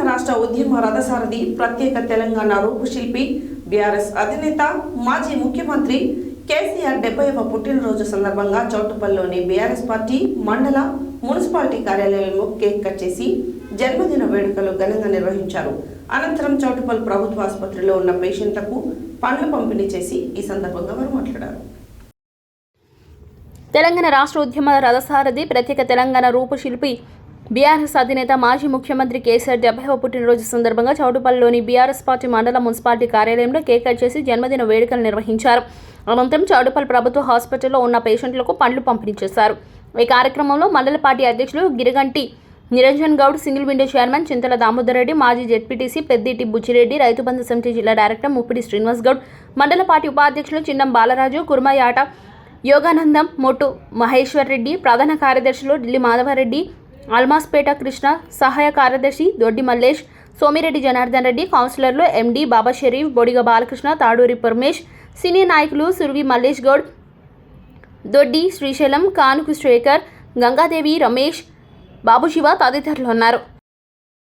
రాష్ట్ర ఉద్యమ రథసారథి ప్రత్యేక తెలంగాణ రూపశిల్పి బీఆర్ఎస్ అధినేత మాజీ ముఖ్యమంత్రి కేసీఆర్ 70వ పుట్టినరోజు సందర్భంగా చౌటుప్పల్లోని బీఆర్ఎస్ పార్టీ మండల మున్సిపాలిటీ కార్యాలయంలో కేక్ కట్ చేసి జన్మదిన వేడుకలు ఘనంగా నిర్వహించారు. అనంతరం చౌటుప్పల్ ప్రభుత్వ ఆసుపత్రిలో ఉన్న పేషెంట్లకు పండ్లు పంపిణీ చేసి ఈ సందర్భంగా వారు మాట్లాడారు. తెలంగాణ రాష్ట్ర ఉద్యమ రథసారథి ప్రత్యేక తెలంగాణ రూపశిల్పి బీఆర్ఎస్ అధినేత మాజీ ముఖ్యమంత్రి కేసీఆర్ 70వ పుట్టినరోజు సందర్భంగా చౌటుప్పల్లిలోని బీఆర్ఎస్ పార్టీ మండల మున్సిపాలిటీ కార్యాలయంలో కేక్ కట్ చేసి జన్మదిన వేడుకలు నిర్వహించారు. అనంతరం చౌటుప్పల్ ప్రభుత్వ హాస్పిటల్లో ఉన్న పేషెంట్లకు పండ్లు పంపిణీ చేశారు. ఈ కార్యక్రమంలో మండల పార్టీ అధ్యక్షులు Giriganti Niranjan Goud, single window chairman Chintala Damodar Reddy, మాజీ జెడ్పీటీసీ పెద్దిటి బుచ్చిరెడ్డి, రైతు బంధు సమితి జిల్లా డైరెక్టర్ ముప్పిడి శ్రీనివాస్ గౌడ్, మండల పార్టీ ఉపాధ్యక్షులు చిన్నం బాలరాజు, కుర్మయాట యోగానందం, మొట్టు మహేశ్వర్ రెడ్డి, ప్రధాన కార్యదర్శులు ఢిల్లీ మాధవరెడ్డి, అల్మాస్పేట కృష్ణ, సహాయ కార్యదర్శి దొడ్డి మల్లేష్, సోమిరెడ్డి జనార్దన్ రెడ్డి, కౌన్సిలర్లు ఎండి బాబా షరీఫ్, బొడిగ బాలకృష్ణ, తాడూరి పరమేష్, సీనియర్ నాయకులు సుర్వి మల్లేష్ గౌడ్, దొడ్డి శ్రీశైలం, కానుకు శేఖర్, గంగాదేవి, రమేష్, బాబు శివ తదితరులు ఉన్నారు.